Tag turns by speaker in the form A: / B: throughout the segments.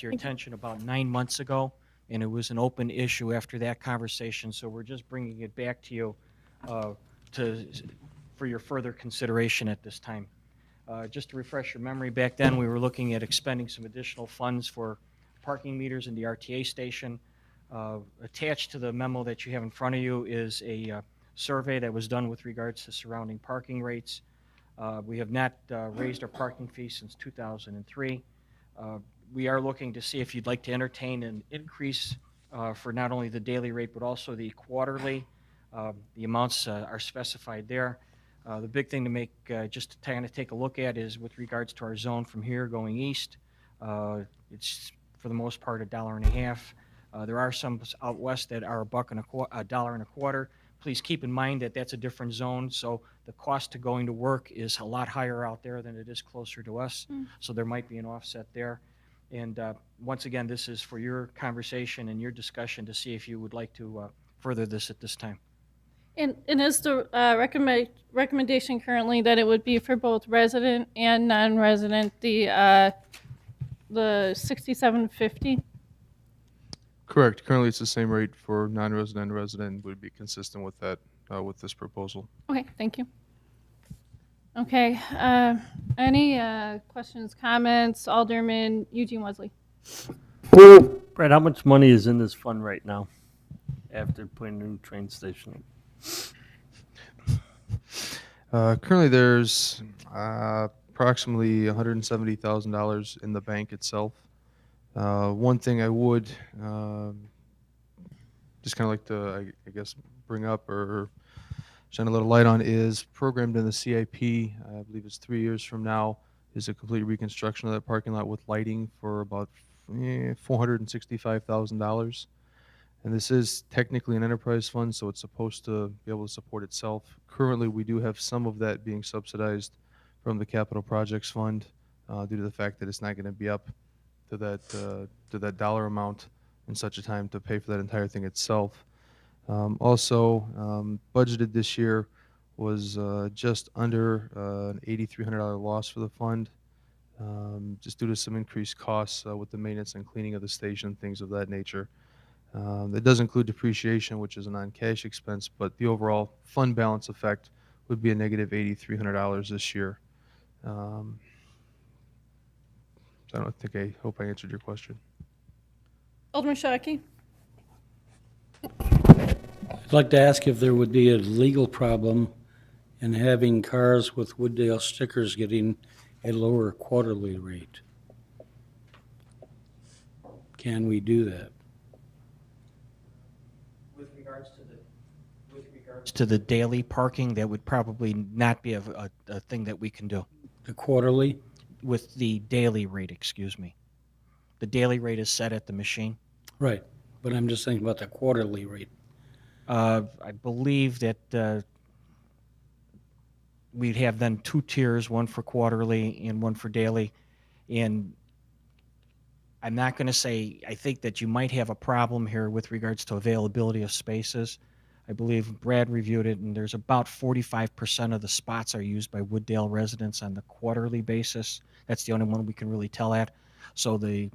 A: to your attention about 9 months ago, and it was an open issue after that conversation. So we're just bringing it back to you uh, to for your further consideration at this time. Just to refresh your memory, back then we were looking at expending some additional funds for parking meters in the RTA station. Attached to the memo that you have in front of you is a survey that was done with regards to surrounding parking rates. We have not raised our parking fee since 2003. Uh, We are looking to see if you'd like to entertain an increase for not only the daily rate, but also the quarterly. The amounts are specified there. The big thing to make, just to kind of take a look at is with regards to our zone from here going east. It's for the most part $1.50. There are some out west that are a dollar and a quarter. Please keep in mind that that's a different zone, so the cost to going to work is a lot higher out there than it is closer to us. So there might be an offset there. And once again, this is for your conversation and your discussion to see if you would like to further this at this time.
B: And is the recommendation currently that it would be for both resident and non-resident, the 6750?
C: Correct. Currently, it's the same rate for non-resident and resident. Would be consistent with that, with this proposal.
B: Okay, thank you. Okay, any questions, comments? Alderman Eugene Wesley.
D: Brad, how much money is in this fund right now after putting a new train station in?
C: Currently, there's approximately $170,000 in the bank itself. One thing I would just kind of like to, I guess, bring up or shine a little light on is programmed in the CIP. I believe it's 3 years from now. Is a complete reconstruction of that parking lot with lighting for about $465,000. And this is technically an enterprise fund, so it's supposed to be able to support itself. Currently, we do have some of that being subsidized from the capital projects fund due to the fact that it's not going to be up to that dollar amount in such a time to pay for that entire thing itself. Also, budgeted this year was just under an $8,300 loss for the fund, just due to some increased costs with the maintenance and cleaning of the station, things of that nature. That does include depreciation, which is a non-cash expense, but the overall fund balance effect would be a negative $8,300 this year. So I hope I answered your question.
B: Alderman Shockey.
E: I'd like to ask if there would be a legal problem in having cars with Wooddale stickers getting a lower quarterly rate. Can we do that?
A: With regards to the daily parking, that would probably not be a thing that we can do.
E: The quarterly?
A: With the daily rate, excuse me. The daily rate is set at the machine.
E: Right, but I'm just thinking about the quarterly rate.
A: I believe that we'd have then two tiers, one for quarterly and one for daily. And I'm not going to say, I think that you might have a problem here with regards to availability of spaces. I believe Brad reviewed it, and there's about 45% of the spots are used by Wooddale residents on the quarterly basis. That's the only one we can really tell at. So the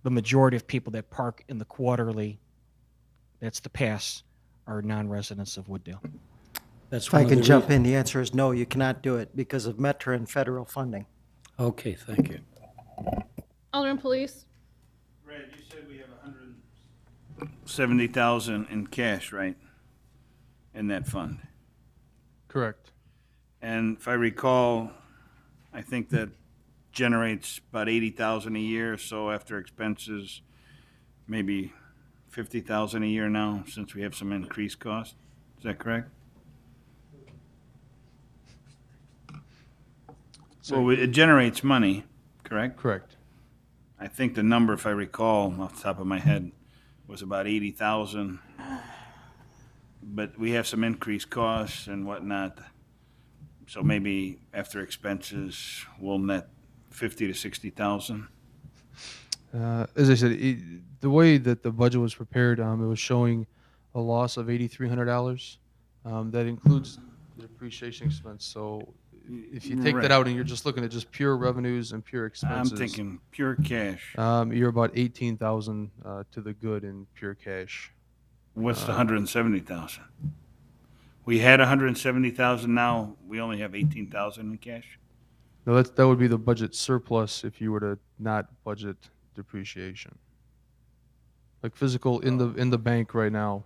A: majority of people that park in the quarterly, that's the pass, are non-residents of Wooddale.
E: That's
F: If
E: one
F: I
E: of
F: can
E: the
F: jump in, the answer is no, you cannot do it because of Metra and federal funding.
E: Okay, thank you.
B: Alderman Police.
G: Brad, you said we have 170,000 in cash, right? In that fund.
C: Correct.
G: And if I recall, I think that generates about 80,000 a year, so after expenses, maybe 50,000 a year now, since we have some increased cost. Is that correct? So it generates money, correct?
C: Correct.
G: I think the number, if I recall off the top of my head, was about 80,000. But we have some increased costs and whatnot. So maybe after expenses, we'll net 50 to 60,000.
C: As I said, the way that the budget was prepared, it was showing a loss of $8,300. That includes the depreciation expense. So if you take
G: Right.
C: that out and you're just looking at just pure revenues and pure
G: I'm
C: expenses,
G: thinking pure cash.
C: you're about 18,000 to the good in pure cash.
G: What's the 170,000? We had 170,000, now we only have 18,000 in cash?
C: No, that would be the budget surplus if you were to not budget depreciation. Like physical in the bank right now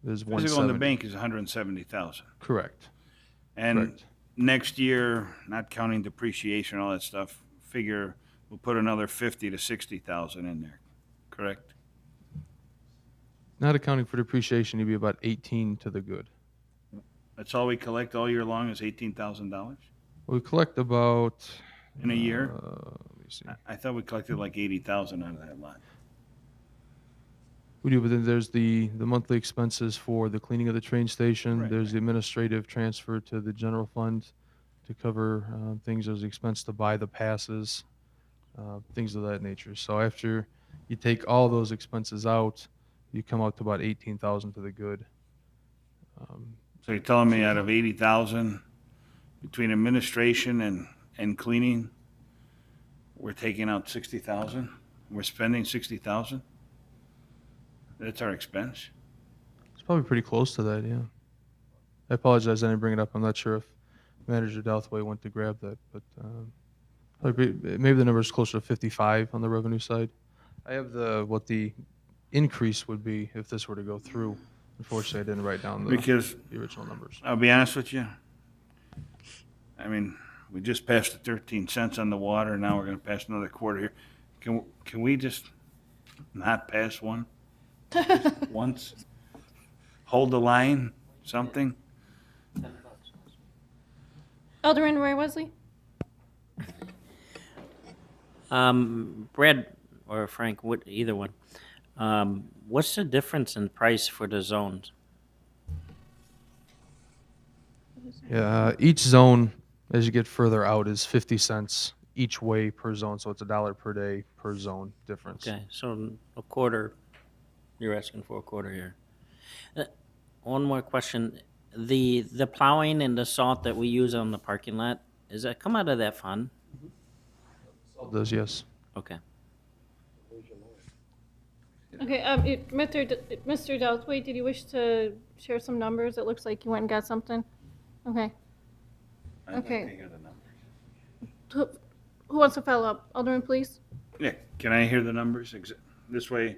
C: is
G: Physical in
C: 170.
G: the bank is 170,000.
C: Correct.
G: And
C: Correct.
G: next year, not counting depreciation, all that stuff, figure we'll put another 50 to 60,000 in there, correct?
C: Not accounting for depreciation, you'd be about 18 to the good.
G: That's all we collect all year long is $18,000
C: We collect about
G: in a year?
C: let me see.
G: I thought we collected like 80,000 out of that lot.
C: We do, but then there's the monthly expenses for the cleaning of the train station.
G: Right,
C: There's the administrative transfer to the general fund to cover things. There's the expense to buy the passes, things of that nature. So after you take all those expenses out, you come out to about 18,000 to the good.
G: So you're telling me out of 80,000, between administration and cleaning, we're taking out 60,000? We're spending 60,000? That's our expense?
C: It's probably pretty close to that, yeah. I apologize, I didn't bring it up. I'm not sure if Manager Douthway went to grab that, but maybe the number is closer to 55 on the revenue side. I have what the increase would be if this were to go through. Unfortunately, I didn't write down
G: Because
C: the original numbers.
G: I'll be honest with you. I mean, we just passed the 13 cents on the water, now we're gonna pass another quarter here. Can we just not pass one? Just once? Hold the line, something?
B: Alderman Roy Wesley?
H: Brad or Frank, either one. What's the difference in price for the zones?
C: Yeah, each zone, as you get further out, is 50 cents each way per zone, so it's $1 per day per zone difference.
H: Okay, so a quarter, you're asking for a quarter here. One more question. The plowing and the salt that we use on the parking lot, does that come out of that fund?
C: It does, yes.
H: Okay.
B: Okay, Mr. Douthwaite, did you wish to share some numbers? It looks like you went and got something. Okay.
G: I'd like
B: Okay.
G: to hear the numbers.
B: Who wants to follow up? Alderman, please?
G: Yeah, can I hear the numbers? This way,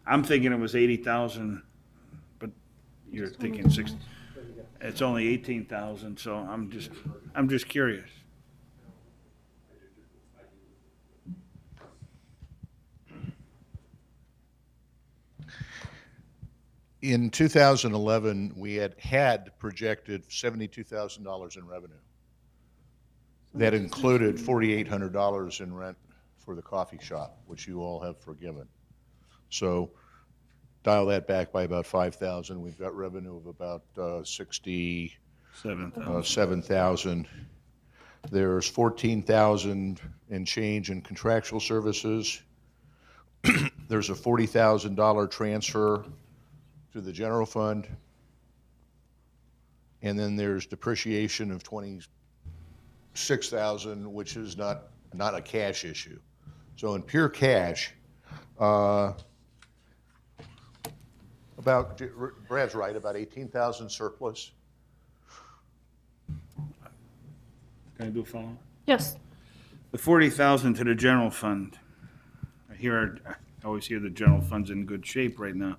G: I'm thinking it was 80,000, but you're
B: Just told me
G: thinking
B: the
G: 60.
B: numbers.
G: It's only 18,000, so I'm just curious.
I: In 2011, we had projected $72,000 in revenue. That included $4,800 in rent for the coffee shop, which you all have forgiven. So dial that back by about 5,000. We've got revenue of about
G: 7,000.
I: 7,000. There's 14,000 and change in contractual services. There's a $40,000 transfer to the general fund. And then there's depreciation of 26,000, which is not a cash issue. So in pure cash, Brad's right, about 18,000 surplus.
G: Can I do a follow-up?
B: Yes.
G: The 40,000 to the general fund. I always hear the general fund's in good shape right now.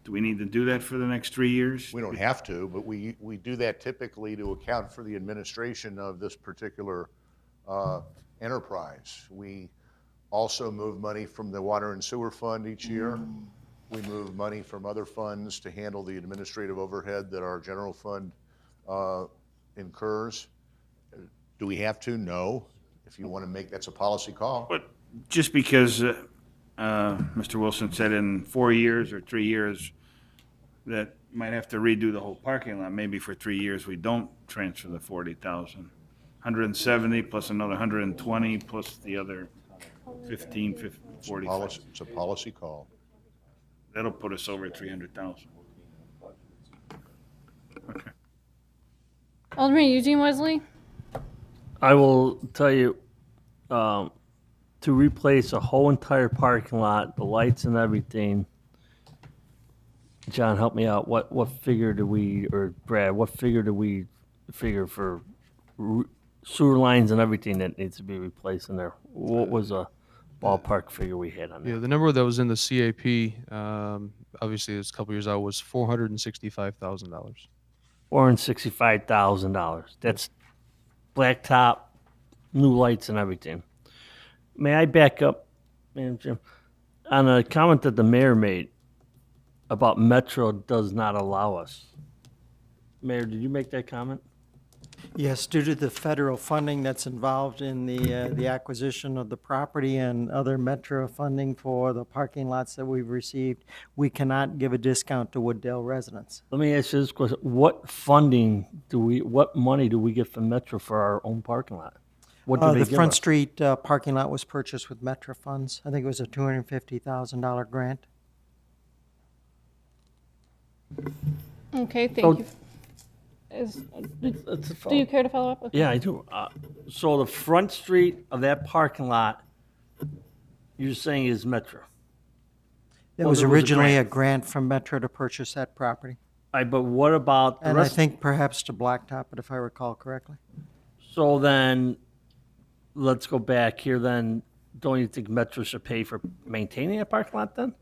G: Do we need to do that for the next 3 years?
I: We don't have to, but we do that typically to account for the administration of this particular enterprise. We also move money from the water and sewer fund each year. We move money from other funds to handle the administrative overhead that our general fund incurs. Do we have to? No. If you want to make, that's a policy call.
G: But just because Mr. Wilson said in 4 years or 3 years that might have to redo the whole parking lot, maybe for 3 years we don't transfer the 40,000. 170 plus another 120 plus the other 15, 45.
I: It's a policy call.
G: That'll put us over 300,000. Okay.
B: Alderman Eugene Wesley?
D: I will tell you, to replace a whole entire parking lot, the lights and everything. John, help me out. What figure do we, or Brad, what figure do we figure for sewer lines and everything that needs to be replaced in there? What was a ballpark figure we had on
C: Yeah,
D: that?
C: the number that was in the CAP, obviously it's a couple years out, was $465,000.
D: $465,000. That's blacktop, new lights and everything. May I back up, Madam Jim, on a comment that the mayor made about Metro does not allow us. Mayor, did you make that comment?
F: Yes, due to the federal funding that's involved in the acquisition of the property and other Metro funding for the parking lots that we've received, we cannot give a discount to Wooddale residents.
D: Let me ask you this question. What money do we get from Metro for our own parking lot? What do they
F: The
D: give
F: Front
D: us?
F: Street parking lot was purchased with Metro funds. I think it was a $250,000 grant.
B: Okay,
D: So-
B: thank you.
D: That's a
B: Do you care to follow up? Okay.
D: Yeah, I do. So the front street of that parking lot, you're saying is Metro?
F: It
D: Well,
F: was
D: there was a
F: originally a
D: grant.
F: grant from Metro to purchase that property.
D: But what about the
F: And I
D: rest?
F: think perhaps to Blacktop, but if I recall correctly.
D: So then, let's go back here then. Don't you think Metro should pay for maintaining a parking lot then?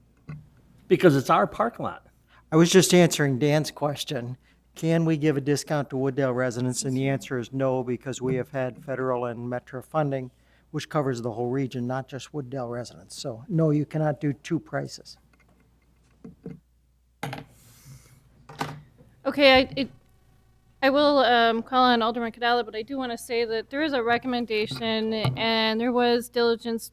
D: Because it's our parking lot.
F: I was just answering Dan's question. Can we give a discount to Wooddale residents? And the answer is no, because we have had federal and Metro funding, which covers the whole region, not just Wooddale residents. So no, you cannot do two prices.
B: Okay, I will call on Alderman Cadella, but I do want to say that there is a recommendation, and there was diligence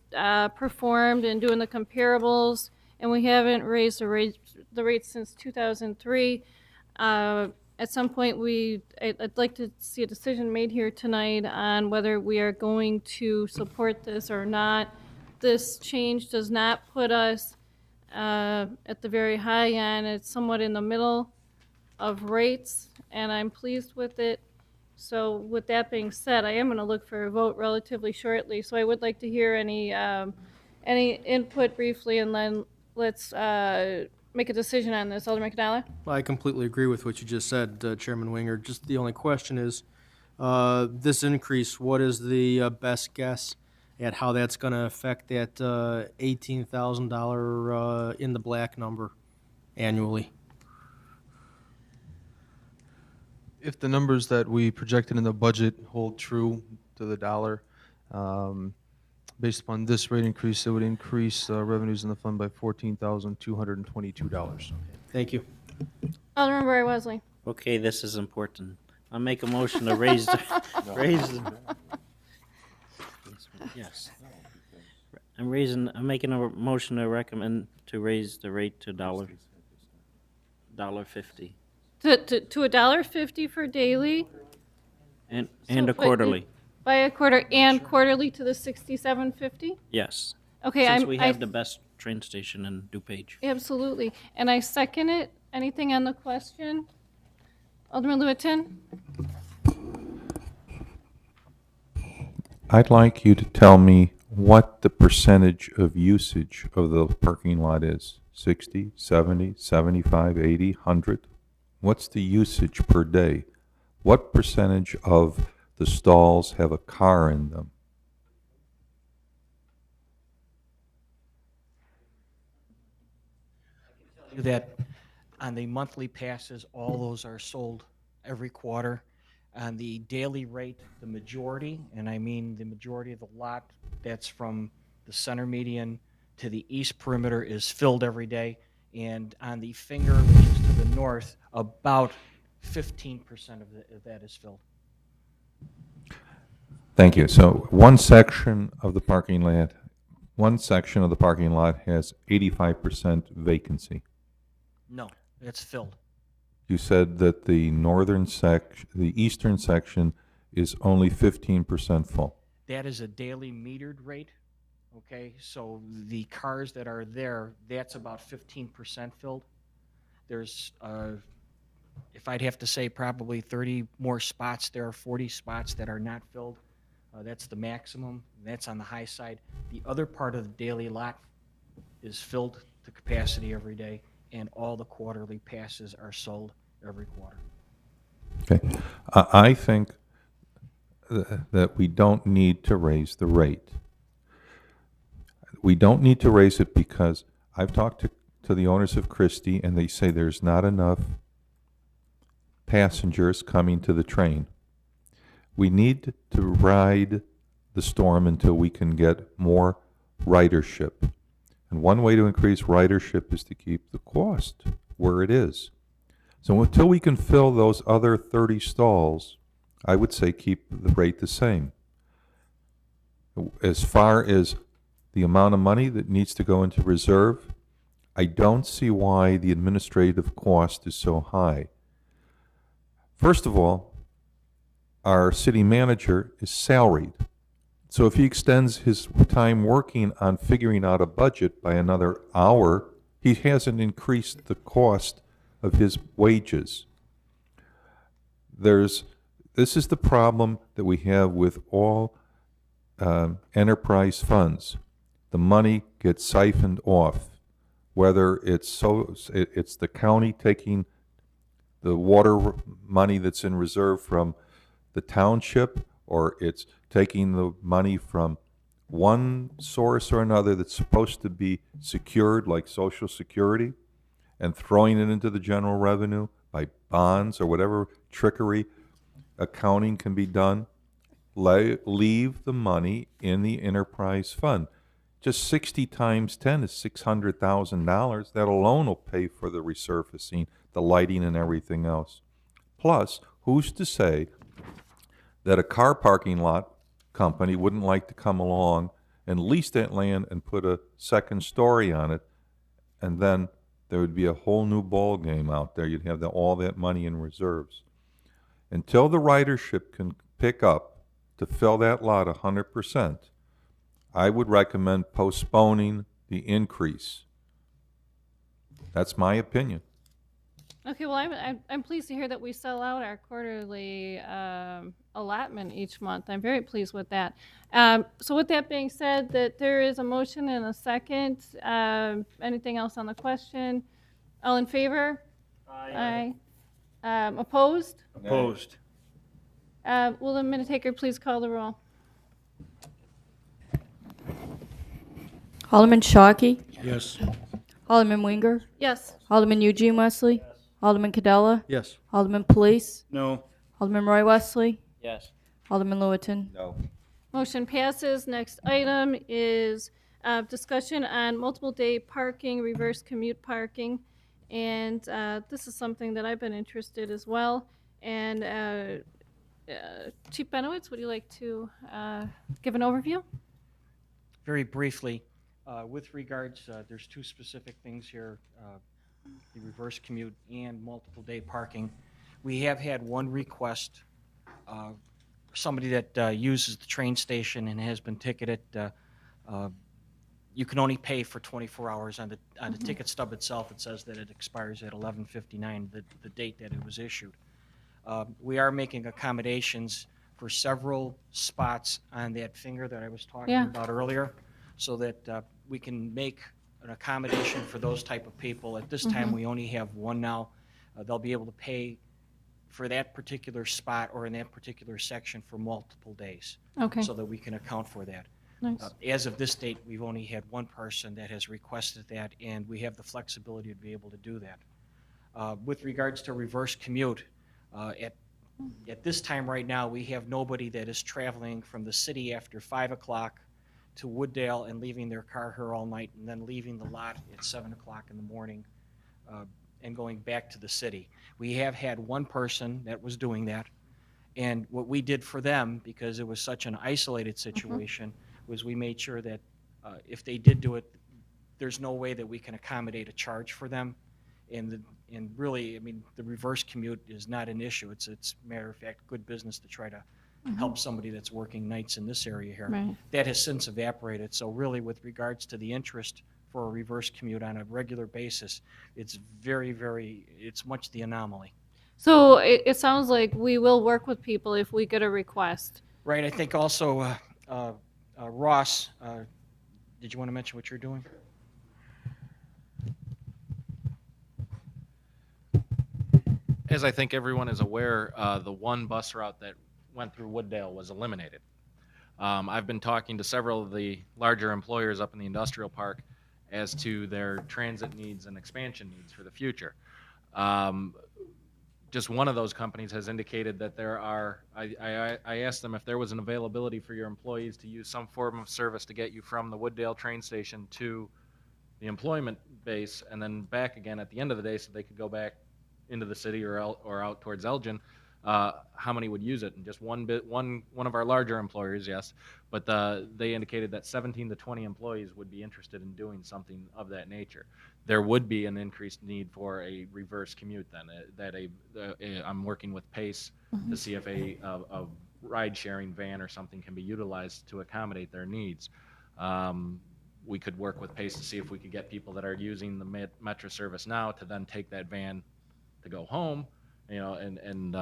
B: performed in doing the comparables, and we haven't raised the rates since 2003. At some point, I'd like to see a decision made here tonight on whether we are going to support this or not. This change does not put us at the very high end. It's somewhat in the middle of rates, and I'm pleased with it. So with that being said, I am going to look for a vote relatively shortly. So I would like to hear any input briefly, and then let's make a decision on this. Alderman Cadella?
J: I completely agree with what you just said, Chairman Winger. Just the only question is, this increase, what is the best guess at how that's going to affect that $18,000 in the black number annually?
C: If the numbers that we projected in the budget hold true to the dollar, based upon this rate increase, it would increase revenues in the fund by $14,222.
J: Thank you.
B: Alderman Roy Wesley?
H: Okay, this is important. I'll make a motion to raise the. Yes. I'm making a motion to recommend to raise the rate to $1.50.
B: To $1.50 for daily?
H: And
B: So,
H: a
B: but
H: quarterly,
B: By a quarter, and quarterly to the $67.50?
H: yes.
B: Okay,
H: Since we have the best train station in DuPage.
B: Absolutely. And I second it. Anything on the question? Alderman Lewitton?
K: I'd like you to tell me what the percentage of usage of the parking lot is. 60, 70, 75, 80, 100? What's the usage per day? What percentage of the stalls have a car in them?
A: That on the monthly passes, all those are sold every quarter. On the daily rate, the majority, and I mean the majority of the lot that's from the center median to the east perimeter is filled every day. And on the finger, which is to the north, about 15% of that is filled.
K: Thank you. So one section of the parking lot has 85% vacancy.
A: No, it's filled.
K: You said that the eastern section is only 15% full.
A: That is a daily metered rate, okay? So the cars that are there, that's about 15% filled. There's, if I'd have to say, probably 30 more spots there, 40 spots that are not filled. That's the maximum. That's on the high side. The other part of the daily lot is filled to capacity every day, and all the quarterly passes are sold every quarter.
K: Okay. I think that we don't need to raise the rate. We don't need to raise it because I've talked to the owners of Christie, and they say there's not enough passengers coming to the train. We need to ride the storm until we can get more ridership. And one way to increase ridership is to keep the cost where it is. So until we can fill those other 30 stalls, I would say keep the rate the same. As far as the amount of money that needs to go into reserve, I don't see why the administrative cost is so high. First of all, our city manager is salaried. So if he extends his time working on figuring out a budget by another hour, he hasn't increased the cost of his wages. This is the problem that we have with all enterprise funds. The money gets siphoned off, whether it's the county taking the water money that's in reserve from the township, or it's taking the money from one source or another that's supposed to be secured, like Social Security, and throwing it into the general revenue by bonds or whatever trickery accounting can be done. Leave the money in the enterprise fund. Just 60 times 10 is $600,000. That alone will pay for the resurfacing, the lighting, and everything else. Plus, who's to say that a car parking lot company wouldn't like to come along and lease that land and put a second story on it, and then there would be a whole new ball game out there. You'd have all that money in reserves. Until the ridership can pick up to fill that lot 100%, I would recommend postponing the increase. That's my opinion.
B: Okay, well, I'm pleased to hear that we sell out our quarterly allotment each month. I'm very pleased with that. So with that being said, that there is a motion and a second. Anything else on the question? All in favor? Aye. Opposed?
G: Opposed.
B: Will the minute taker please call the roll?
L: Alderman Shockey,
E: Yes.
L: Alderman Winger,
B: Yes.
L: Alderman Eugene Wesley, Alderman Cadella,
J: Yes.
L: Alderman Police,
G: No.
L: Alderman Roy Wesley,
H: Yes.
L: Alderman Lewiton.
K: No.
B: Motion passes. Next item is discussion on multiple day parking, reverse commute parking. And this is something that I've been interested as well. And Chief Benowitz, would you like to give an overview?
A: Very briefly, with regards, there's two specific things here, the reverse commute and multiple day parking. We have had one request, somebody that uses the train station and has been ticketed. You can only pay for 24 hours on the ticket stub itself. It says that it expires at 11:59, the date that it was issued. We are making accommodations for several spots on that finger that I was talking
B: Yeah.
A: about earlier, so that we can make an accommodation for those type of people. At this time, we only have one now. They'll be able to pay for that particular spot or in that particular section for multiple days,
B: Okay,
A: so that we can account for that.
B: nice.
A: As of this date, we've only had one person that has requested that, and we have the flexibility to be able to do that. With regards to reverse commute, at this time right now, we have nobody that is traveling from the city after 5 o'clock to Wooddale and leaving their car here all night and then leaving the lot at 7 o'clock in the morning and going back to the city. We have had one person that was doing that, and what we did for them, because it was such an isolated situation, was we made sure that if they did do it, there's no way that we can accommodate a charge for them. And really, I mean, the reverse commute is not an issue. It's matter of fact, good business to try to help somebody that's working nights in this area here.
B: Right.
A: That has since evaporated. So really, with regards to the interest for a reverse commute on a regular basis, it's it's much the anomaly.
B: So it sounds like we will work with people if we get a request.
A: Right, I think also, Ross, did you want to mention what you're doing?
M: As I think everyone is aware, the one bus route that went through Wooddale was eliminated. I've been talking to several of the larger employers up in the industrial park as to their transit needs and expansion needs for the future. Just one of those companies has indicated that there are, I asked them if there was an availability for your employees to use some form of service to get you from the Wooddale train station to the employment base and then back again at the end of the day so they could go back into the city or out towards Elgin. How many would use it? And just one of our larger employers, yes, but they indicated that 17 to 20 employees would be interested in doing something of that nature. There would be an increased need for a reverse commute then. I'm working with Pace to see if a ride-sharing van or something can be utilized to accommodate their needs. We could work with Pace to see if we could get people that are using the Metro service now to then take that van to go home, and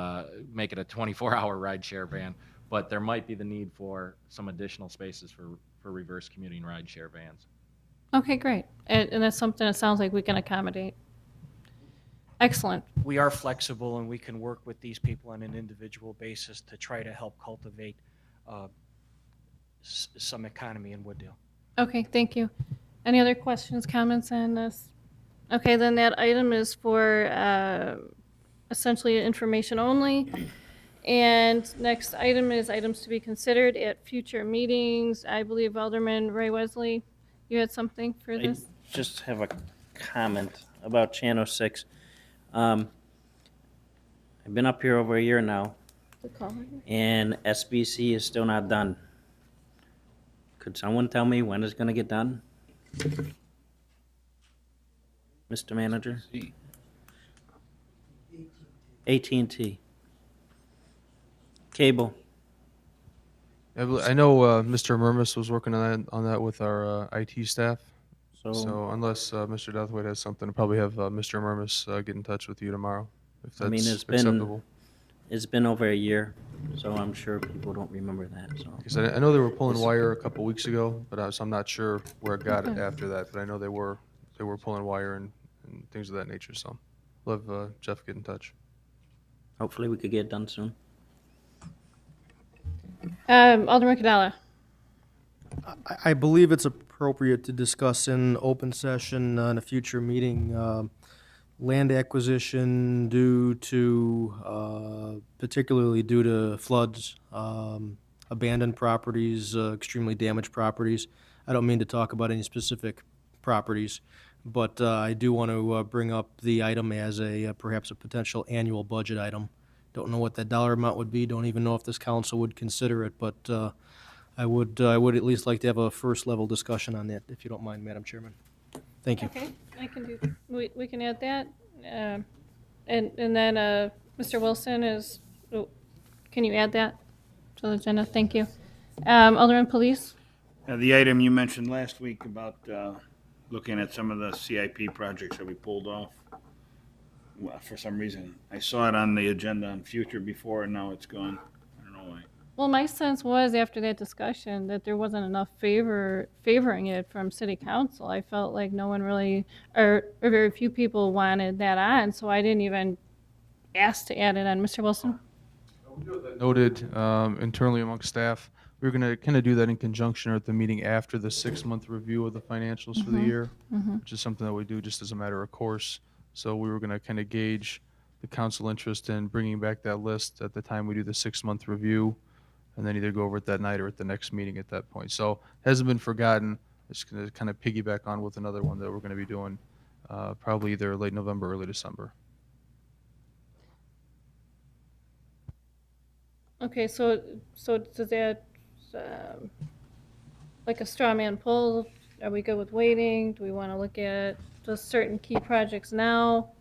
M: make it a 24-hour ride-share van. But there might be the need for some additional spaces for reverse commuting ride-share vans.
B: Okay, great. And that's something that sounds like we can accommodate. Excellent.
A: We are flexible, and we can work with these people on an individual basis to try to help cultivate some economy in Wooddale.
B: Okay, thank you. Any other questions, comments on this? Okay, then that item is for essentially information only. And next item is items to be considered at future meetings. I believe Alderman Ray Wesley, you had something for
H: I
B: this?
H: just have a comment about Channel 6. I've been up here over a year now,
B: The caller?
H: and SBC is still not done. Could someone tell me when it's gonna get done? Mr. Manager? AT&T. Cable.
C: I know Mr. Murmas was working on that with our IT staff. So unless Mr. Douthwaite has something, I'll probably have Mr. Murmas get in touch with you tomorrow, if
H: I mean,
C: that's acceptable.
H: It's been over a year, so I'm sure people don't remember that, so.
C: Because I know they were pulling wire a couple weeks ago, but I'm not sure where it got after that. But I know they were pulling wire and things of that nature. So we'll have Jeff get in touch.
H: Hopefully we could get it done soon.
B: Alderman Cadella.
J: I believe it's appropriate to discuss in open session in a future meeting, land acquisition due to, particularly due to floods, abandoned properties, extremely damaged properties. I don't mean to talk about any specific properties, but I do want to bring up the item as perhaps a potential annual budget item. Don't know what that dollar amount would be, don't even know if this council would consider it, but I would at least like to have a first level discussion on that, if you don't mind, Madam Chairman. Thank you.
B: Okay, I can do, we can add that. And then Mr. Wilson is, can you add that to the agenda? Thank you. Alderman Police?
G: The item you mentioned last week about looking at some of the CIP projects that we pulled off, well, for some reason, I saw it on the agenda on future before, and now it's gone. I don't know why.
B: Well, my sense was after that discussion that there wasn't enough favoring it from city council. I felt like no one really, or very few people wanted that on, so I didn't even ask to add it on. Mr. Wilson?
C: Noted internally among staff. We were going to kind of do that in conjunction or at the meeting after the 6-month review of the financials for the year, which is something that we do just as a matter of course. So we were going to kind of gauge the council interest in bringing back that list at the time we do the 6-month review, and then either go over it that night or at the next meeting at that point. So it hasn't been forgotten. It's going to kind of piggyback on with another one that we're going to be doing probably either late November, early December.
B: Okay, so does that, like a straw man poll, are we good with waiting? Do we want to look at just certain key projects now?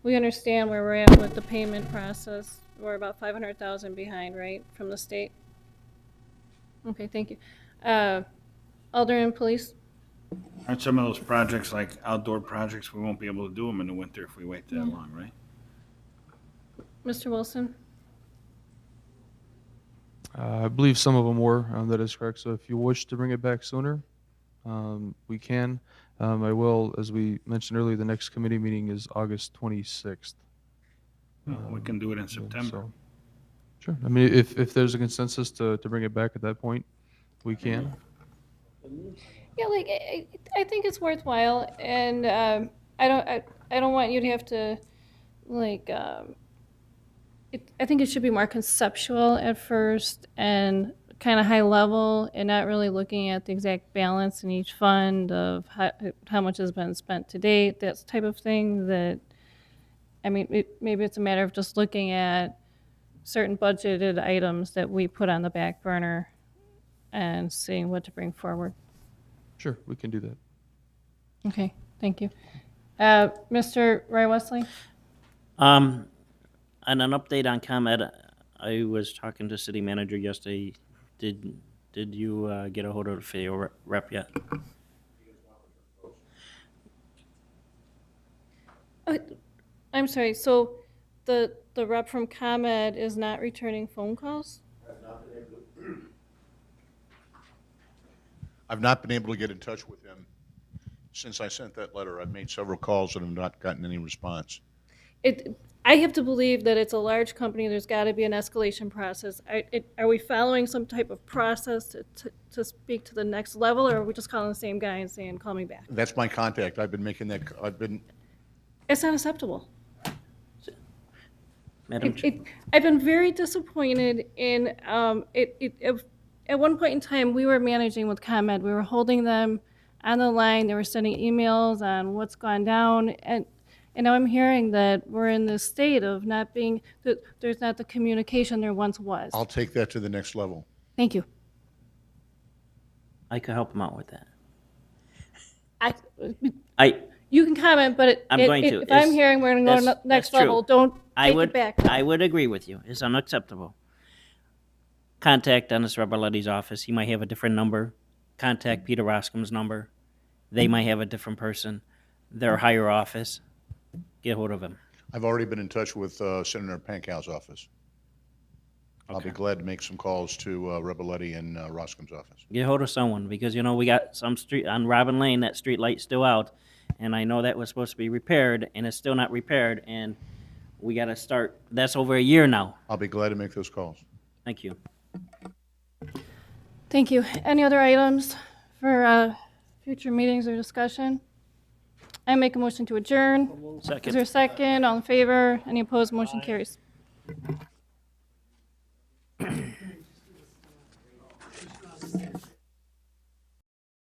B: We understand where we're at with the payment process. We're about 500,000 behind, right, from the state? Okay, thank you. Alderman Police?
G: Aren't some of those projects like outdoor projects, we won't be able to do them in the winter if we wait that long, right?
B: Mr. Wilson?
C: I believe some of them were, that is correct. So if you wish to bring it back sooner, we can. I will, as we mentioned earlier, the next committee meeting is August 26th.
G: We can do it in September.
C: So- Sure. I mean, if there's a consensus to bring it back at that point, we can.
B: Yeah, like I think it's worthwhile, and I don't want you to have to like. I think it should be more conceptual at first and kind of high level, and not really looking at the exact balance in each fund of how much has been spent to date. That type of thing. That I mean, maybe it's a matter of just looking at certain budgeted items that we put on the back burner and seeing what to bring forward.
C: Sure, we can do that.
B: Okay, thank you. Mr. Roy Wesley?
H: And an update on ComEd, I was talking to city manager yesterday. Did you get a hold of the FAO rep yet?
B: I'm sorry, so the rep from ComEd is not returning phone calls?
I: I've not been able to get in touch with him since I sent that letter. I've made several calls and have not gotten any response.
B: I have to believe that it's a large company, there's gotta be an escalation process. Are we following some type of process to speak to the next level, or are we just calling the same guy and saying, call me back?
I: That's my contact. I've been making that,
B: It's not acceptable.
H: Madam Chair?
B: I've been very disappointed in, at one point in time, we were managing with ComEd. We were holding them on the line. They were sending emails on what's gone down. And now I'm hearing that we're in this state of not being, that there's not the communication there once was.
I: I'll take that to the next level.
B: Thank you.
H: I could help him out with that.
B: I, you can comment, but
H: I'm going to.
B: if I'm hearing we're going to go to
H: That's-
B: the next
H: that's true.
B: level, don't
H: I
B: take
H: would,
B: it back.
H: I would agree with you. It's unacceptable. Contact Dennis Rebeletti's office. He might have a different number. Contact Peter Roscom's number. They might have a different person. Their higher office. Get hold of him.
I: I've already been in touch with Senator Pankow's office. I'll be
H: Okay.
I: glad to make some calls to Rebeletti and Roscom's office.
H: Get hold of someone because, you know, we got some street on Robin Lane, that street light's still out. And I know that was supposed to be repaired and it's still not repaired. And we got to start, that's over a year now.
I: I'll be glad to make those calls.
H: Thank you.
B: Thank you. Any other items for future meetings or discussion? I make a motion to adjourn. Is there a
H: Second.
B: second? All in favor? Any opposed? Motion carries.